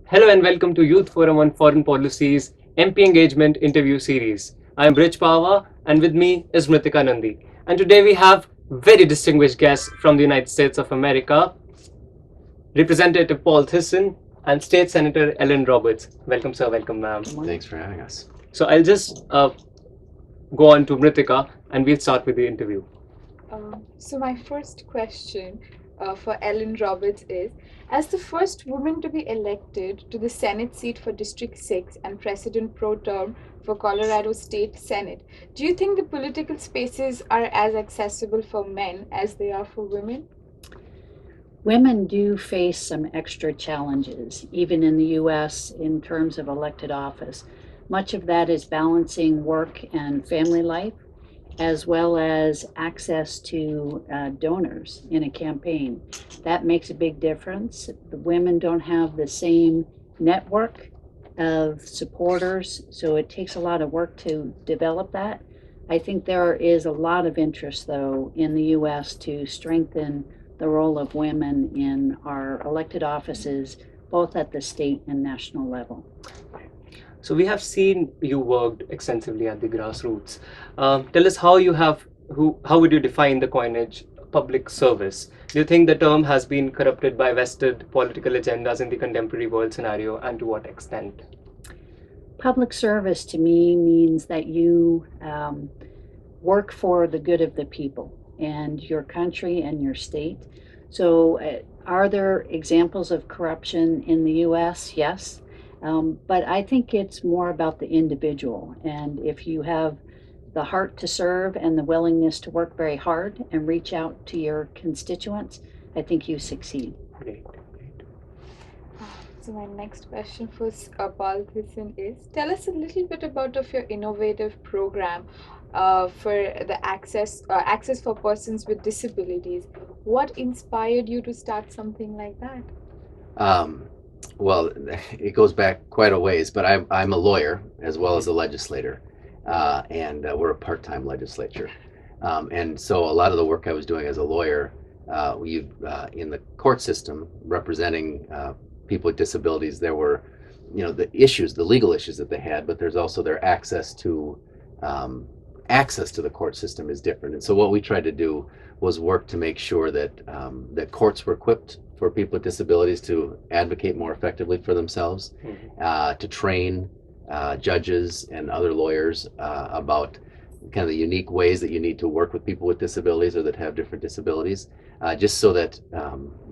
Hello and welcome to Youth Forum on Foreign Policy's MP Engagement interview series. I'm Rich Pava and with me is Mritika Nandi. And today we have very distinguished guests from the United States of America, Representative Paul Thyssen and State Senator Ellen Roberts. Welcome, sir. Welcome, ma'am. Thanks for having us. So I'll just go on to Mritika and we'll start with the interview. So my first question for Ellen Roberts is, as the first woman to be elected to the Senate seat for District 6 and President pro tem for Colorado State Senate, do you think the political spaces are as accessible for men as they are for women? Women do face some extra challenges, even in the US, in terms of elected office. Much of that is balancing work and family life, as well as access to donors in a campaign. That makes a big difference. The women don't have the same network of supporters, so it takes a lot of work to develop that. I think there is a lot of interest, though, in the US to strengthen the role of women in our elected offices, both at the state and national level. So we have seen you worked extensively at the grassroots. Tell us how would you define the coinage public service? Do you think the term has been corrupted by vested political agendas in the contemporary world scenario, and to what extent? Public service to me means that you work for the good of the people and your country and your state. So, are there examples of corruption in the US? Yes. But I think it's more about the individual. And if you have the heart to serve and the willingness to work very hard and reach out to your constituents, I think you succeed. Great. So my next question for Paul Thyssen is, tell us a little bit about of your innovative program for the access for persons with disabilities. What inspired you to start something like that? Um, well, it goes back quite a ways, but I'm a lawyer as well as a legislator, and we're a part-time legislature. And so a lot of the work I was doing as a lawyer, in the court system representing people with disabilities, there were, the issues, the legal issues that they had, but there's also their um, access to the court system is different. And so what we tried to do was work to make sure that courts were equipped for people with disabilities to advocate more effectively for themselves, to train judges and other lawyers about kind of the unique ways that you need to work with people with disabilities or that have different disabilities, just so that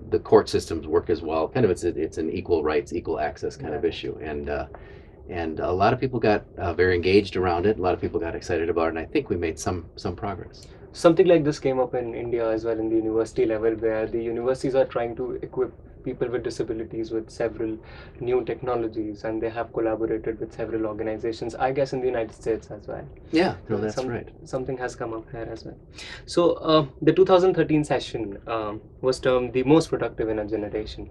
the court systems work as well. Kind of, it's an equal rights, equal access kind of issue, and a lot of people got very engaged around it. A lot of people got excited about it, and I think we made some progress. Something like this came up in India as well in the university level, where the universities are trying to equip people with disabilities with several new technologies, and they have collaborated with several organizations. I guess in the United States as well. Yeah, no, that's right. Something has come up here as well. So the 2013 session was termed the most productive in a generation.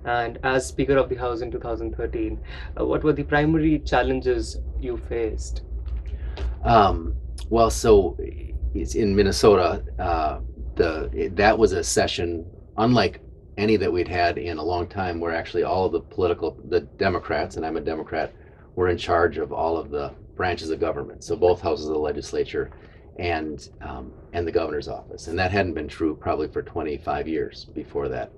And as Speaker of the House in 2013, what were the primary challenges you faced? Um, well, so it's in Minnesota. That was a session unlike any that we'd had in a long time, where actually all of the Democrats, and I'm a Democrat, were in charge of all of the branches of government. So both houses of the legislature and the governor's office, and that hadn't been true probably for 25 years before that.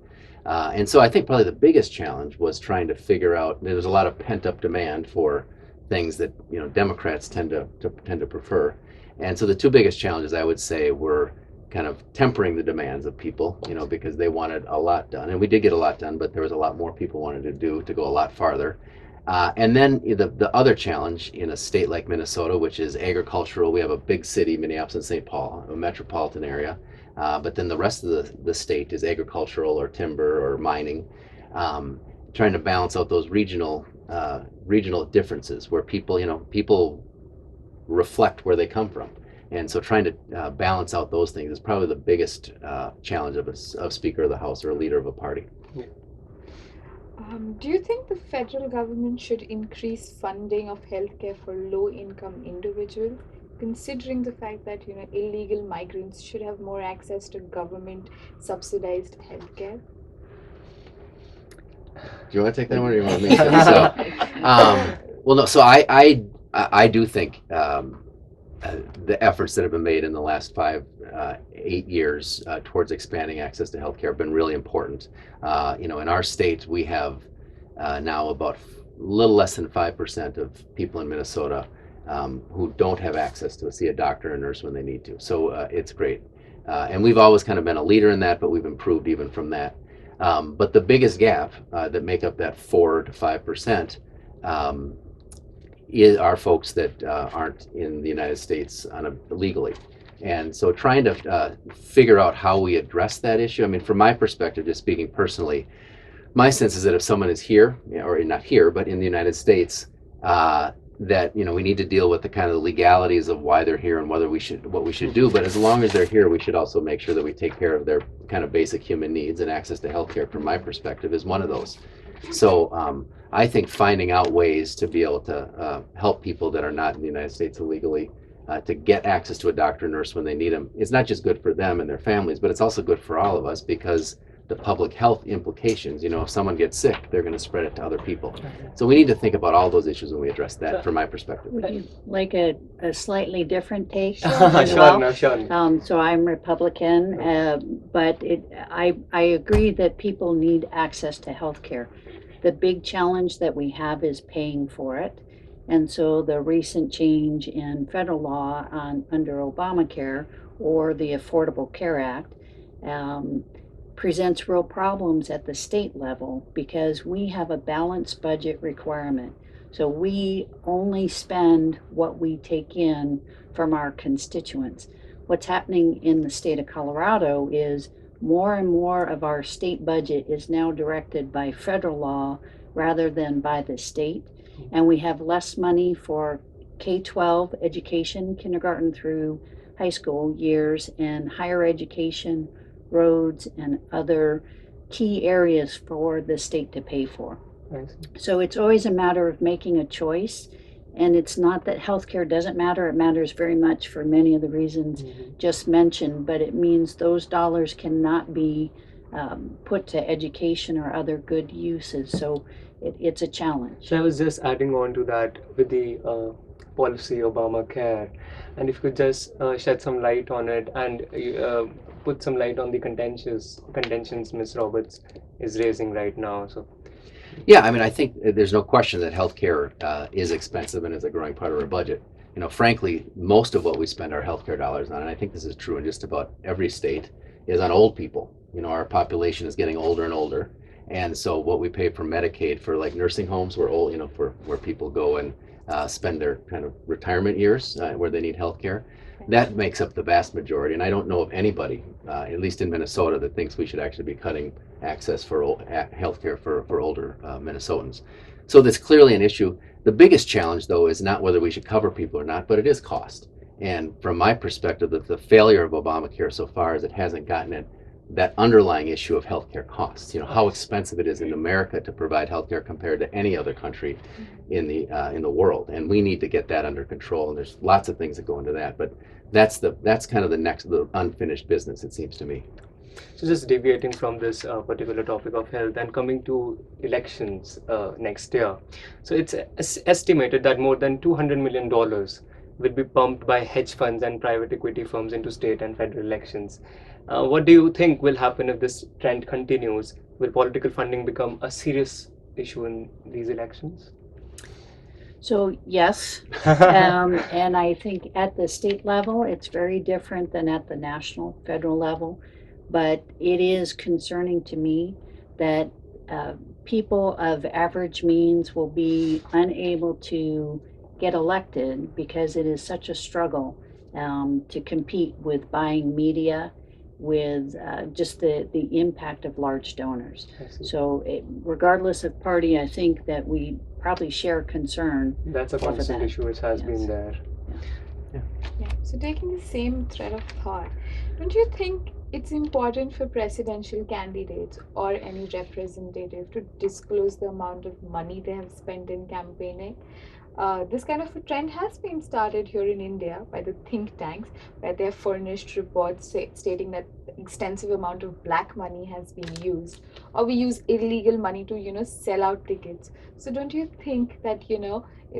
And so I think probably the biggest challenge was trying to figure out. There's a lot of pent up demand for things that Democrats tend to prefer, and so the two biggest challenges I would say were kind of tempering the demands of people, because they wanted a lot done, and we did get a lot done, but there was a lot more people wanted to go a lot farther. And then the other challenge in a state like Minnesota, which is agricultural, we have a big city, Minneapolis and St. Paul, a metropolitan area, but then the rest of the state is agricultural or timber or mining. Trying to balance out those regional differences where people reflect where they come from, and so trying to balance out those things is probably the biggest challenge of Speaker of the House or a leader of a party. Do you think the federal government should increase funding of healthcare for low-income individuals, considering the fact that illegal migrants should have more access to government subsidized healthcare? you want to take that one, or you want me to? So, well, no. So I do think the efforts that have been made in the last 8 years towards expanding access to healthcare have been really important. In our state, we have now about a little less than 5% of people in Minnesota who don't have access to see a doctor or nurse when they need to. So it's great. And we've always kind of been a leader in that, but we've improved even from that. But the biggest gap that make up that 4 to 5% are folks that aren't in the United States legally. And so trying to figure out how we address that issue, I mean, from my perspective, just speaking personally, my sense is that if someone is here, or not here, but in the United States, that we need to deal with the kind of legalities of why they're here and what we should do. But as long as they're here, we should also make sure that we take care of their kind of basic human needs, and access to healthcare, from my perspective, is one of those. So I think finding out ways to be able to help people that are not in the United States illegally to get access to a doctor or nurse when they need them is not just good for them and their families, but it's also good for all of us, because the public health implications, if someone gets sick, they're going to spread it to other people. So we need to think about all those issues when we address that, from my perspective. Would you like a slightly different take? Sure, as well? no, sure. So I'm Republican, but I agree that people need access to health care. The big challenge that we have is paying for it. And so the recent change in federal law under Obamacare, or the Affordable Care Act, presents real problems at the state level, because we have a balanced budget requirement. So we only spend what we take in from our constituents. What's happening in the state of Colorado is more and more of our state budget is now directed by federal law rather than by the state. And we have less money for K-12 education, kindergarten through high school years, and higher education, roads, and other key areas for the state to pay for. So it's always a matter of making a choice. And it's not that healthcare doesn't matter. It matters very much for many of the reasons just mentioned, but it means those dollars cannot be put to education or other good uses. So it's a challenge. So I was just adding on to that with the policy Obamacare, and if you could just shed some light on it, and put some light on the contentions Ms. Roberts is raising right now. So Yeah, I mean, I think there's no question that healthcare is expensive and is a growing part of our budget. Frankly, most of what we spend our healthcare dollars on, and I think this is true in just about every state, is on old people. Our population is getting older and older, and so what we pay for Medicaid, for like nursing homes, where for where people go and spend their kind of retirement years where they need healthcare, that makes up the vast majority. And I don't know of anybody, at least in Minnesota, that thinks we should actually be cutting access for healthcare for older Minnesotans. So that's clearly an issue. The biggest challenge, though, is not whether we should cover people or not, but it is cost. And from my perspective, the failure of Obamacare so far is it hasn't gotten at that underlying issue of healthcare costs. How expensive it is in America to provide healthcare compared to any other country in the world, and we need to get that under control. And there's lots of things that go into that, but that's kind of the unfinished business, it seems to me. So just deviating from this particular topic of health and coming to elections next year. So it's estimated that more than $200 million will be pumped by hedge funds and private equity firms into state and federal elections. What do you think will happen if this trend continues? Will political funding become a serious issue in these elections? So yes, and I think at the state level, it's very different than at the national, federal level. But it is concerning to me that people of average means will be unable to get elected because it is such a struggle to compete with buying media, with just the impact of large donors. So regardless of party, I think that we probably share concern. That's a constant issue which has been there. Yeah. So taking the same thread of thought, don't you think it's important for presidential candidates or any representative to disclose the amount of money they have spent in campaigning? This kind of a trend has been started here in India by the think tanks, where they have furnished reports stating that extensive amount of black money has been used, or we use illegal money to, sell out tickets. So don't you think that,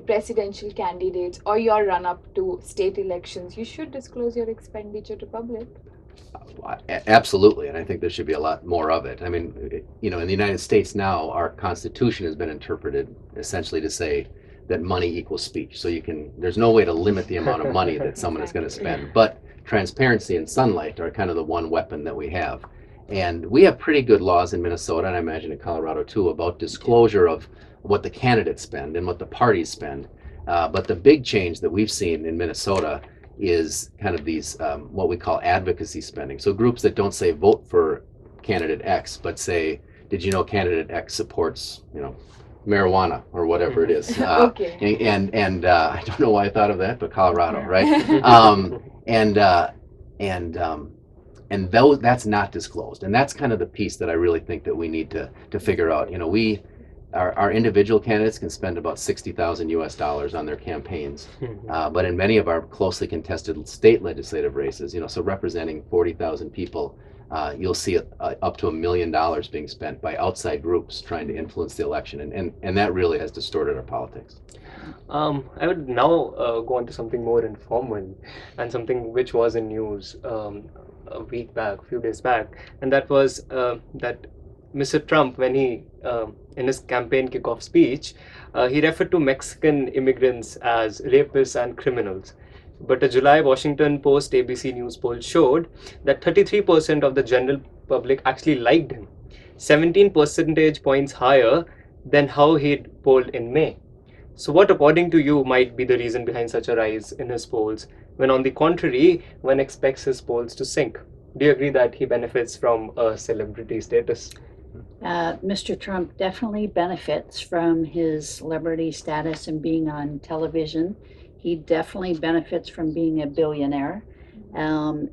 presidential candidates or your run up to state elections, you should disclose your expenditure to public? Absolutely, and I think there should be a lot more of it. I mean, in the United States now, our Constitution has been interpreted essentially to say that money equals speech. So there's no way to limit the amount of money that someone is going to spend. But transparency and sunlight are kind of the one weapon that we have. And we have pretty good laws in Minnesota, and I imagine in Colorado too, about disclosure of what the candidates spend and what the parties spend. But the big change that we've seen in Minnesota is kind of these what we call advocacy spending. So groups that don't say vote for candidate X, but say, did you know candidate X supports, marijuana or whatever it is. Okay. And I don't know why I thought of that, but Colorado, right? And that's not disclosed, and that's kind of the piece that I really think that we need to figure out. Our individual candidates can spend about $60,000 on their campaigns, but in many of our closely contested state legislative races, so representing 40,000 people, you'll see up to $1 million being spent by outside groups trying to influence the election, and that really has distorted our politics. I would now go on to something more informal and something which was in news a few days back, and that was that Mr. Trump, when he in his campaign kickoff speech, he referred to Mexican immigrants as rapists and criminals. But a July Washington Post ABC News poll showed that 33% of the general public actually liked him, 17 percentage points higher than how he'd polled in May. So, what, according to you, might be the reason behind such a rise in his polls, when on the contrary, one expects his polls to sink? Do you agree that he benefits from a celebrity status? Mr. Trump definitely benefits from his celebrity status and being on television. He definitely benefits from being a billionaire.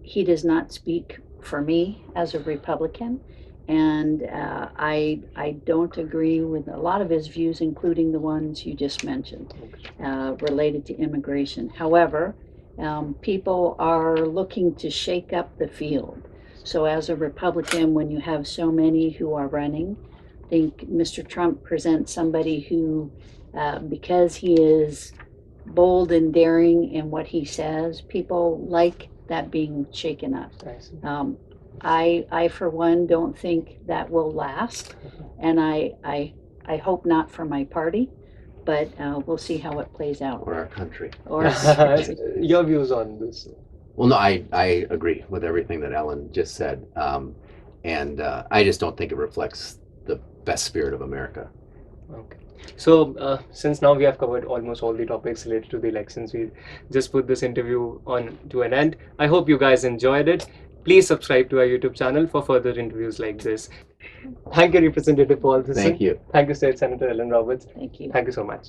He does not speak for me as a Republican, and I don't agree with a lot of his views, including the ones you just mentioned related to immigration. However, people are looking to shake up the field. So as a Republican, when you have so many who are running, I think Mr. Trump presents somebody who, because he is bold and daring in what he says, people like that being shaken up. I for one, don't think that will last, and I hope not for my party, but we'll see how it plays out. Or our country. Or Your views on this? Well, no, I agree with everything that Ellen just said, and I just don't think it reflects the best spirit of America. Okay. So, since now we have covered almost all the topics related to the elections, we just put this interview on to an end. I hope you guys enjoyed it. Please subscribe to our YouTube channel for further interviews like this. Thank you, Representative Paul Thyssen. Thank you. Thank you, State Senator Ellen Roberts. Thank you. Thank you so much.